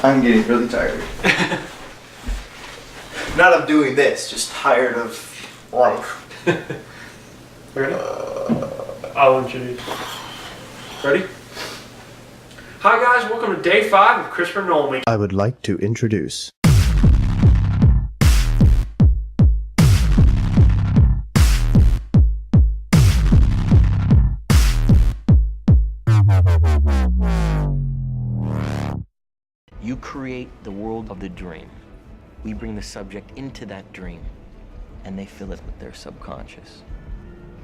I'm getting really tired. Not of doing this, just tired of life. Ready? I'll introduce. Ready? Hi guys, welcome to day 5 of Christopher Nolan Week. I would like to introduce. You create the world of the dream. We bring the subject into that dream, and they fill it with their subconscious.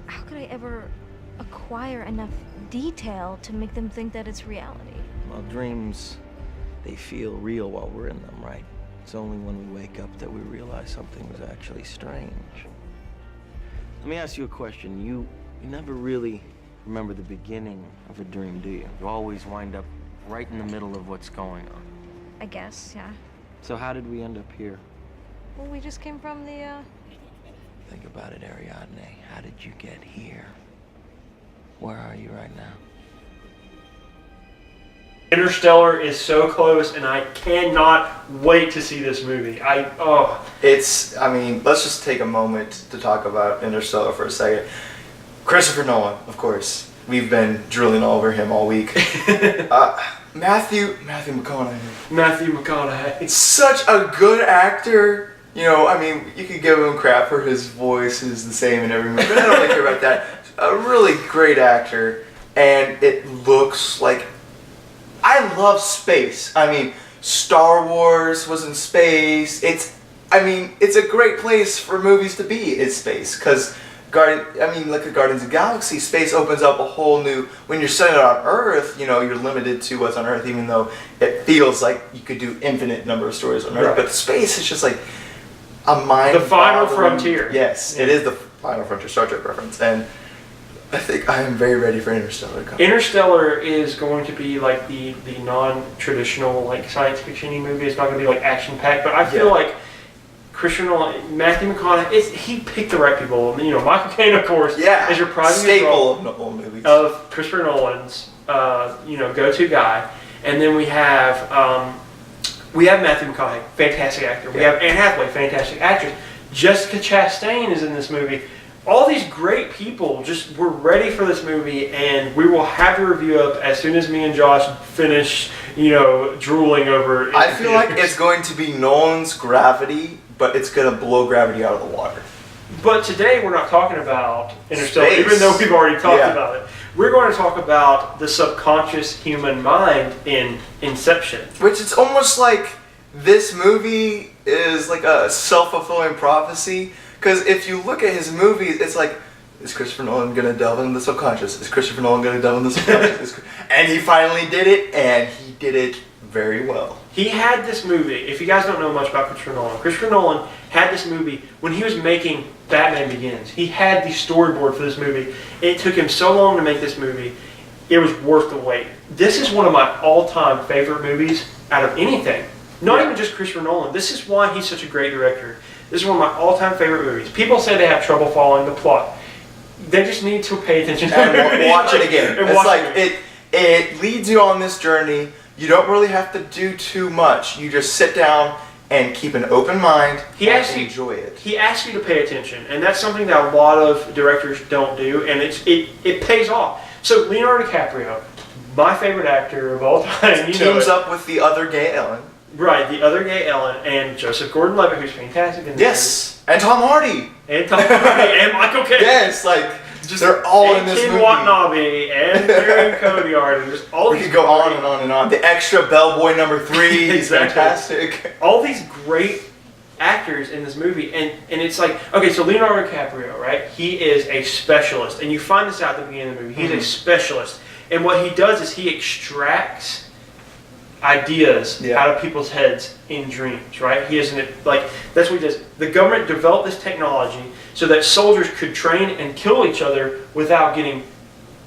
How could I ever acquire enough detail to make them think that it's reality? Well, dreams, they feel real while we're in them, right? It's only when we wake up that we realize something was actually strange. Let me ask you a question. You never really remember the beginning of a dream, do you? You always wind up right in the middle of what's going on. I guess, yeah. So how did we end up here? Well, we just came from the, Think about it, Ariadne. How did you get here? Where are you right now? Interstellar is so close, and I cannot wait to see this movie. Let's just take a moment to talk about Interstellar for a second. Christopher Nolan, of course. We've been drilling all over him all week. Matthew McConaughey. Matthew McConaughey. It's such a good actor. You know, I mean, you could give him crap for his voice is the same in every movie, but I don't really care about that. A really great actor, and it looks like... I love space. I mean, Star Wars was in space. It's a great place for movies to be, is space, because... look at Guardians of the Galaxy. Space opens up a whole new... When you're setting it on Earth, you know, you're limited to what's on Earth, even though it feels like you could do infinite number of stories on Earth. Right. But space is just like a mind... The final frontier. Yes, yeah. It is the final frontier, Star Trek reference. And I think I am very ready for Interstellar to come. Interstellar is going to be like the non-traditional like science fiction-y movie. It's not going to be like action-packed, but I feel like Christopher Nolan, Matthew McConaughey, he picked the right people. You know, Michael Caine, of course, is your primary staple of Nolan movies. Of Christopher Nolan's, go-to guy. And then we have Matthew McConaughey, fantastic actor. We have Anne Hathaway, fantastic actress. Jessica Chastain is in this movie. All these great people just were ready for this movie, and we will have the review up as soon as me and Josh finish, drooling over it. I feel like it's going to be Nolan's Gravity, but it's going to blow Gravity out of the water. But today we're not talking about Interstellar, Space. even though we've already talked about it. We're going to talk about the subconscious human mind in Inception. Which it's almost like this movie is like a self-fulfilling prophecy. Because if you look at his movies, it's like, is Christopher Nolan going to delve into the subconscious? Is Christopher Nolan going to delve into the subconscious? And he finally did it, and he did it very well. He had this movie, if you guys don't know much about Christopher Nolan had this movie when he was making Batman Begins. He had the storyboard for this movie. It took him so long to make this movie, it was worth the wait. This is one of my all-time favorite movies out of anything. Not even just Christopher Nolan. This is why he's such a great director. This is one of my all-time favorite movies. People say they have trouble following the plot. They just need to pay attention to the movie. Watch it again. It's like it leads you on this journey. You don't really have to do too much. You just sit down and keep an open mind and enjoy it. He asks you to pay attention, and that's something that a lot of directors don't do, and it pays off. So Leonardo DiCaprio, my favorite actor of all time, teams up with the other gay Ellen. Right, the other gay Ellen, and Joseph Gordon-Levitt, who's fantastic in this movie. And Tom Hardy. And Michael Caine. Yes, they're all in this movie. And Watanabe, and Marion Cotillard, and just all we could go on and on and on. The extra bellboy number 3 is fantastic. All these great actors in this movie, and it's like, okay, so Leonardo DiCaprio, right? He is a specialist, and you find this out at the beginning of the movie. He's a specialist, and what he does is he extracts ideas out of people's heads in dreams, right? He isn't that's what he does. The government developed this technology so that soldiers could train and kill each other without getting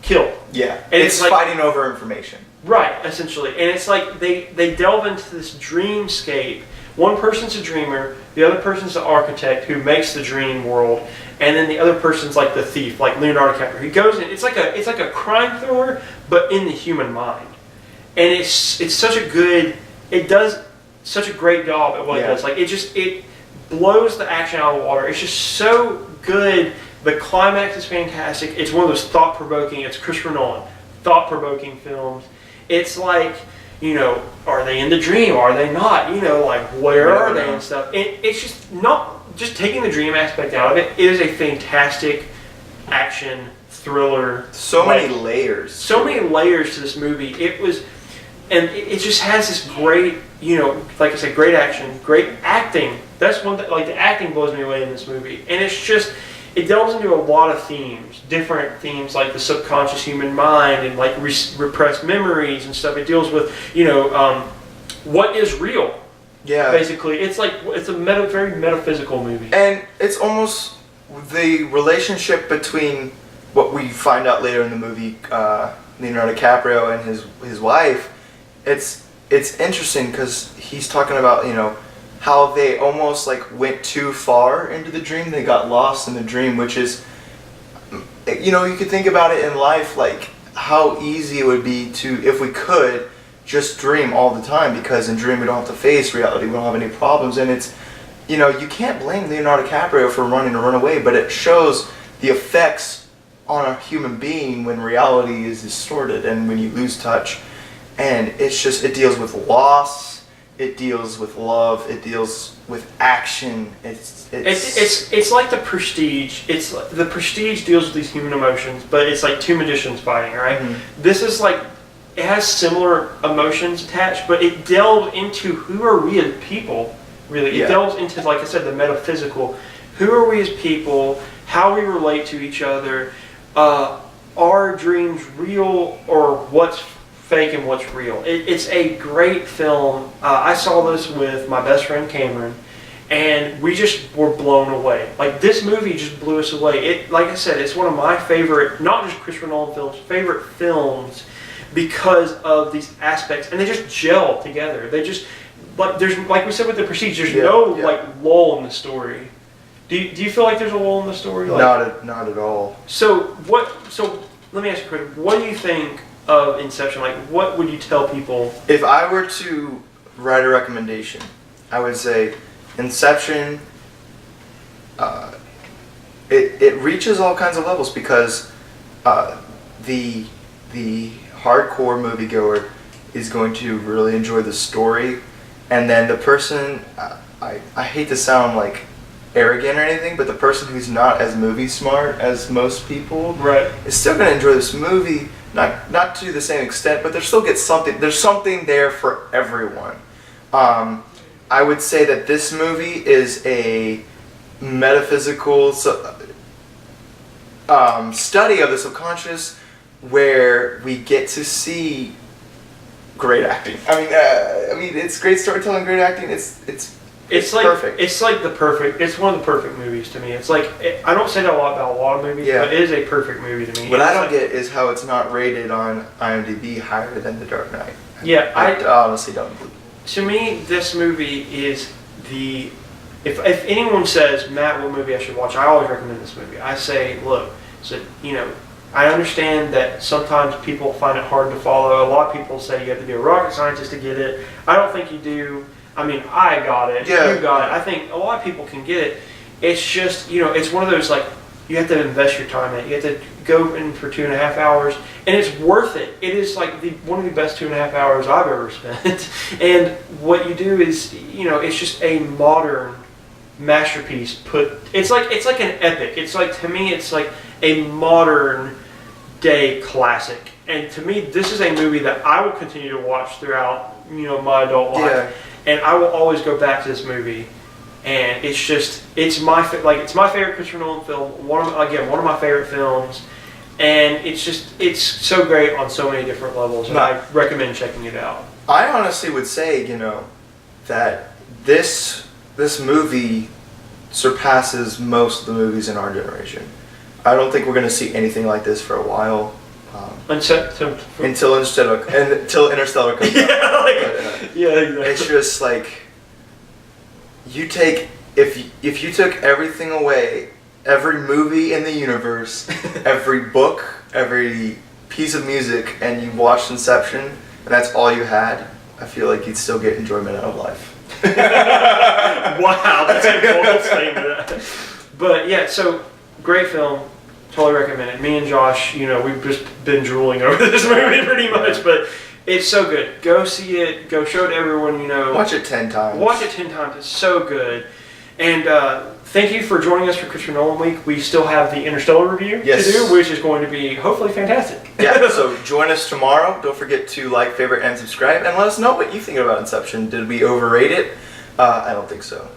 killed. Yeah, and it's fighting over information. Right, essentially. And it's like they delve into this dreamscape. One person's a dreamer, the other person's the architect who makes the dream world, and then the other person's like the thief, like Leonardo DiCaprio. He goes in, it's like a crime thriller, but in the human mind. And it's such a good it does such a great job at what it does. Like it blows the action out of the water. It's just so good. The climax is fantastic. It's one of those thought-provoking. It's Christopher Nolan, thought-provoking films. It's like, you know, are they in the dream? Are they not? You know, like where are they and stuff. It's just not just taking the dream aspect out of it. It is a fantastic action thriller. So many layers. So many layers to this movie. And it just has this great, you know, like I said, great action, great acting. That's one thing, like the acting blows me away in this movie. And it's just, it delves into a lot of themes, different themes like the subconscious human mind and like repressed memories and stuff. It deals with, you know, what is real. Yeah. Basically, it's a very metaphysical movie. And it's almost the relationship between what we find out later in the movie, Leonardo DiCaprio and his wife. It's interesting because he's talking about, you know, how they almost like went too far into the dream. They got lost in the dream, which is, you know, you could think about it in life, like how easy it would be to, if we could, just dream all the time, because in dream we don't have to face reality, we don't have any problems. And it's, you know, you can't blame Leonardo DiCaprio for wanting to run away, but it shows the effects on a human being when reality is distorted and when you lose touch. And it's just, it deals with loss, it deals with love, it deals with action. It's like The Prestige. The Prestige deals with these human emotions, but it's like two magicians fighting, right? Mm-hmm. This is like, it has similar emotions attached, but it delves into who are we as people, really. It delves into, like I said, the metaphysical. Who are we as people? How we relate to each other? Are dreams real, or what's fake and what's real? It's a great film. I saw this with my best friend Cameron, and we just were blown away. Like, this movie just blew us away. Like I said, it's one of my favorite, not just Christopher Nolan films, favorite films, because of these aspects, and they just gel together. They just, like, there's, like we said with The Prestige, there's like lull in the story. Do you feel like there's a lull in the story? Like, not at all. So let me ask you a question. What do you think of Inception? Like, what would you tell people? If I were to write a recommendation, I would say Inception, it reaches all kinds of levels, because the hardcore moviegoer is going to really enjoy the story, and then the person, I hate to sound like arrogant or anything, but the person who's not as movie smart as most people, right, is still going to enjoy this movie. Not to the same extent, but they still get something. There's something there for everyone. I would say that this movie is a metaphysical study of the subconscious, where we get to see great acting. I mean, it's great storytelling, great acting. It's like perfect. It's like it's one of the perfect movies to me. It's like, I don't say that a lot about a lot of movies, but it is a perfect movie to me. What I don't get is how it's not rated on IMDb higher than The Dark Knight. Yeah, I honestly don't. To me, this movie is if anyone says, Matt, what movie I should watch, I always recommend this movie. I say, look, you know, I understand that sometimes people find it hard to follow. A lot of people say you have to be a rocket scientist to get it. I don't think you do. I mean, I got it. Yeah. You got it. I think a lot of people can get it. It's just, you know, it's one of those, like, you have to invest your time in it. You have to go in for 2.5 hours, and it's worth it. It is like one of the best 2.5 hours I've ever spent. And what you do is, you know, it's just a modern masterpiece. It's like an epic. It's like, to me, it's like a modern day classic. And to me, this is a movie that I will continue to watch throughout, you know, my adult life. Yeah. And I will always go back to this movie, and it's my favorite Christopher Nolan film. One of my favorite films, and it's so great on so many different levels. And I recommend checking it out. I honestly would say, you know, that this movie surpasses most of the movies in our generation. I don't think we're going to see anything like this for a while. Until Interstellar comes out. Exactly. It's just like, if you took everything away, every movie in the universe, every book, every piece of music, and you watched Inception, and that's all you had, I feel like you'd still get enjoyment out of life. Wow, that's a bold statement. But yeah, so great film. Totally recommend it. Me and Josh, we've just been drooling over this movie pretty much, but it's so good. Go see it. Go show it to everyone you know. Watch it 10 times. Watch it 10 times. It's so good. And thank you for joining us for Christopher Nolan Week. We still have the Interstellar review to do, which is going to be hopefully fantastic. Yeah, so join us tomorrow. Don't forget to like, favorite, and subscribe. And let us know what you think about Inception. Did we overrate it? I don't think so.